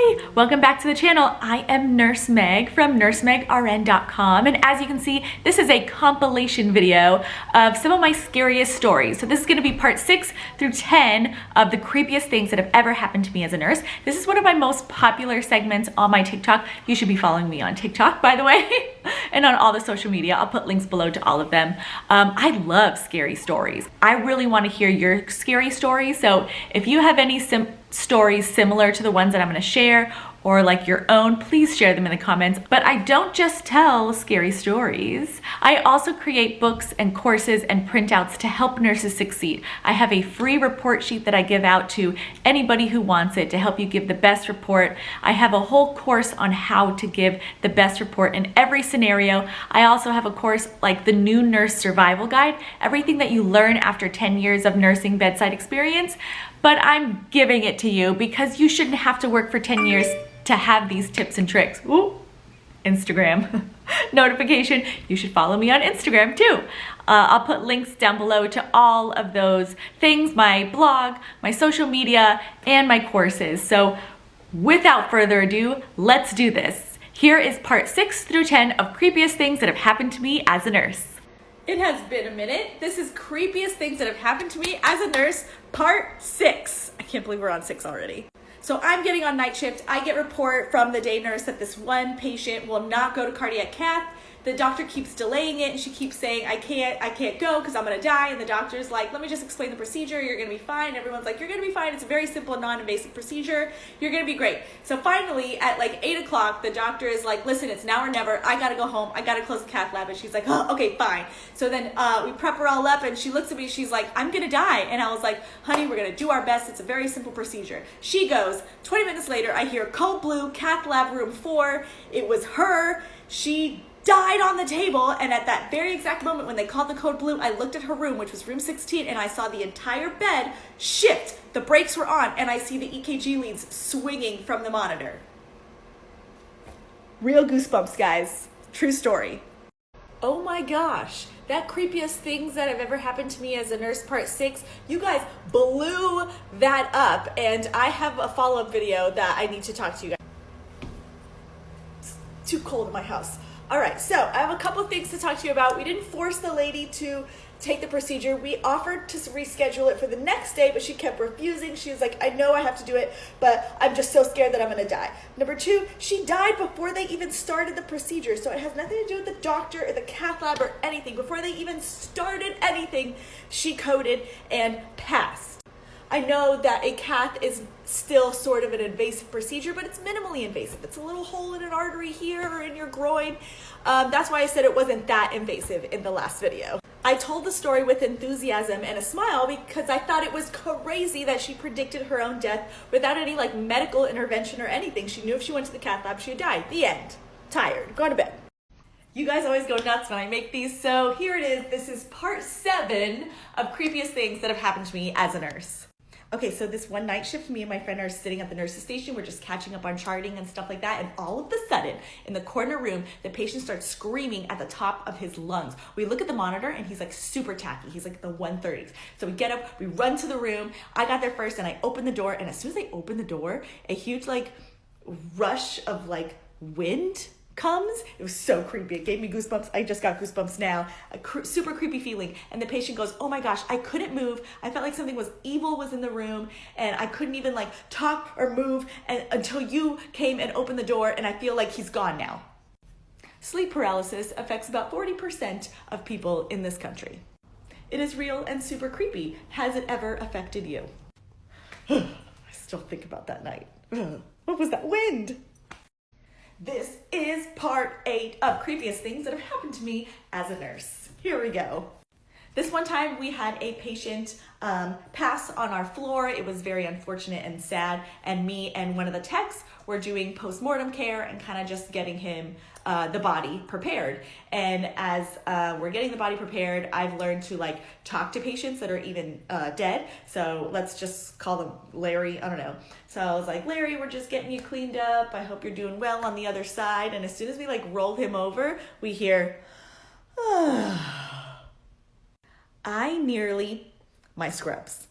Hi, welcome back to the channel. I am Nurse Meg from nursemegrn.com, and as you can see, this is a compilation video of some of my scariest stories. So this is going to be part 6 through 10 of the creepiest things that have ever happened to me as a nurse. This is one of my most popular segments on my TikTok. You should be following me on TikTok, by the way, and on all the social media. I'll put links below to all of them. I love scary stories. I really want to hear your scary stories, so if you have any stories similar to the ones that I'm going to share, or like your own, please share them in the comments. But I don't just tell scary stories. I also create books and courses and printouts to help nurses succeed. I have a free report sheet that I give out to anybody who wants it to help you give the best report. I have a whole course on how to give the best report in every scenario. I also have a course like the New Nurse Survival Guide, everything that you learn after 10 years of nursing bedside experience. But I'm giving it to you because you shouldn't have to work for 10 years to have these tips and tricks. Ooh, Instagram notification. You should follow me on Instagram too. I'll put links down below to all of those things, my blog, my social media, and my courses. So without further ado, let's do this. Here is part 6 through 10 of creepiest things that have happened to me as a nurse. It has been a minute. This is creepiest things that have happened to me as a nurse, part 6. I can't believe we're on 6 already. So I'm getting on night shift. I get report from the day nurse that this one patient will not go to cardiac cath. The doctor keeps delaying it and she keeps saying, I can't go because I'm gonna die. And the doctor's like, let me just explain the procedure. You're gonna be fine. And everyone's like, you're gonna be fine. It's a very simple, non-invasive procedure. You're gonna be great. So finally at like 8 o'clock, the doctor is like, listen, it's now or never. I gotta go home. I gotta close the cath lab. And she's like, oh, okay, fine. So then we prep her all up and she looks at me. She's like, I'm gonna die. And I was like, honey, we're gonna do our best. It's a very simple procedure. She goes, 20 minutes later, I hear code blue, cath lab room 4. It was her. She died on the table, and at that very exact moment when they called the code blue, I looked at her room, which was room 16, and I saw the entire bed shift. The brakes were on, and I see the EKG leads swinging from the monitor. Real goosebumps, guys. True story. Oh my gosh, that creepiest things that have ever happened to me as a nurse part 6, you guys blew that up, and I have a follow-up video that I need to talk to you guys. It's too cold in my house. All right, so I have a couple things to talk to you about. We didn't force the lady to take the procedure. We offered to reschedule it for the next day, but she kept refusing. She was like, I know I have to do it, but I'm just so scared that I'm gonna die. Number 2, she died before they even started the procedure, so it has nothing to do with the doctor or the cath lab or anything. Before they even started anything, she coded and passed. I know that a cath is still sort of an invasive procedure, but it's minimally invasive. It's a little hole in an artery here or in your groin. That's why I said it wasn't that invasive in the last video. I told the story with enthusiasm and a smile because I thought it was crazy that she predicted her own death without any like medical intervention or anything. She knew if she went to the cath lab, she'd die. The end. Tired. Go to bed. You guys always go nuts when I make these, so here it is. This is part 7 of creepiest things that have happened to me as a nurse. Okay, so this one night shift, me and my friend are sitting at the nurse's station. We're just catching up on charting and stuff like that. And all of a sudden, in the corner room, the patient starts screaming at the top of his lungs. We look at the monitor and he's like super tacky. He's like the 130s. So we get up, we run to the room. I got there first and I open the door. And as soon as I open the door, a huge like rush of like wind comes. It was so creepy. It gave me goosebumps. I just got goosebumps now. A super creepy feeling. And the patient goes, oh my gosh, I couldn't move. I felt like something evil was in the room and I couldn't even like talk or move until you came and opened the door, and I feel like he's gone now. Sleep paralysis affects about 40% of people in this country. It is real and super creepy. Has it ever affected you? I still think about that night. What was that wind? This is part 8 of creepiest things that have happened to me as a nurse. Here we go. This one time we had a patient pass on our floor. It was very unfortunate and sad, and me and one of the techs were doing postmortem care and kind of just getting him the body prepared. And as we're getting the body prepared, I've learned to like talk to patients that are even dead. So let's just call them Larry. I don't know. So I was like, Larry, we're just getting you cleaned up. I hope you're doing well on the other side. And as soon as we like roll him over, we hear, I nearly, my scrubs.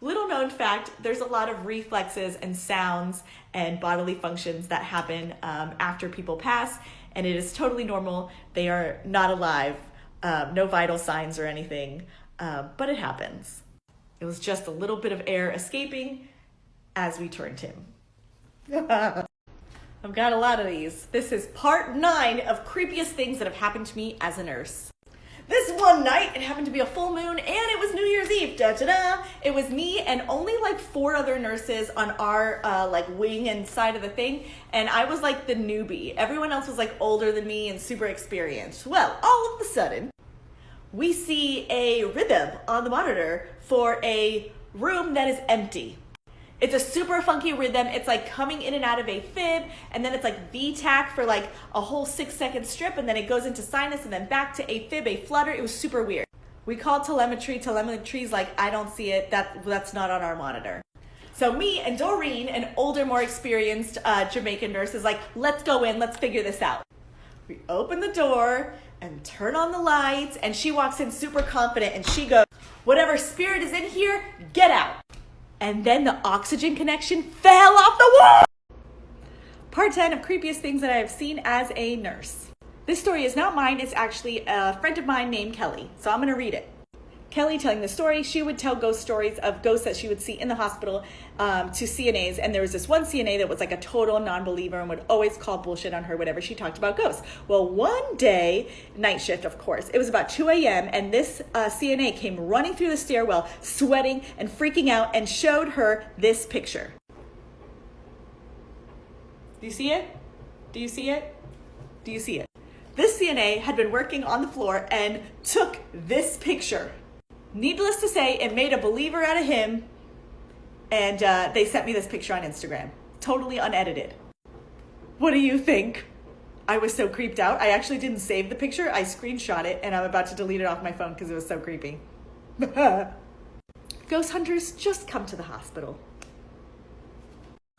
Little known fact, there's a lot of reflexes and sounds and bodily functions that happen after people pass, and it is totally normal. They are not alive, no vital signs or anything, but it happens. It was just a little bit of air escaping as we turned him. I've got a lot of these. This is part 9 of creepiest things that have happened to me as a nurse. This one night, it happened to be a full moon, and it was New Year's Eve. Da-da-da! It was me and only like 4 other nurses on our like wing and side of the thing, and I was like the newbie. Everyone else was like older than me and super experienced. Well, all of a sudden, we see a rhythm on the monitor for a room that is empty. It's a super funky rhythm. It's like coming in and out of a fib, and then it's like V-tack for like a whole 6-second strip, and then it goes into sinus, and then back to a fib, a flutter. It was super weird. We called telemetry. Telemetry's like, I don't see it. That's not on our monitor. So me and Doreen, an older, more experienced Jamaican nurse, is like, let's go in. Let's figure this out. We open the door and turn on the lights, and she walks in super confident, and she goes, whatever spirit is in here, get out. And then the oxygen connection fell off the wall. Part 10 of creepiest things that I have seen as a nurse. This story is not mine. It's actually a friend of mine named Kelly. So I'm going to read it. Kelly telling the story, she would tell ghost stories of ghosts that she would see in the hospital to CNAs. And there was this one CNA that was like a total non-believer and would always call bullshit on her whenever she talked about ghosts. Well, one day, night shift, of course, it was about 2 a.m. and this CNA came running through the stairwell, sweating and freaking out, and showed her this picture. Do you see it? Do you see it? Do you see it? This CNA had been working on the floor and took this picture. Needless to say, it made a believer out of him, and they sent me this picture on Instagram. Totally unedited. What do you think? I was so creeped out. I actually didn't save the picture. I screenshot it, and I'm about to delete it off my phone because it was so creepy. Ghost hunters, just come to the hospital.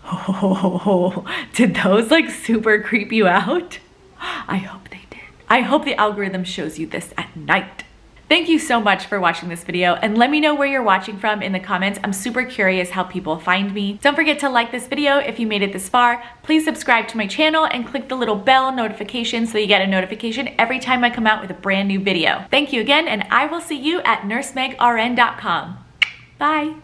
Oh, did those like super creep you out? I hope they did. I hope the algorithm shows you this at night. Thank you so much for watching this video, and let me know where you're watching from in the comments. I'm super curious how people find me. Don't forget to like this video if you made it this far. Please subscribe to my channel and click the little bell notification so you get a notification every time I come out with a brand new video. Thank you again, and I will see you at nursemegrn.com. Bye.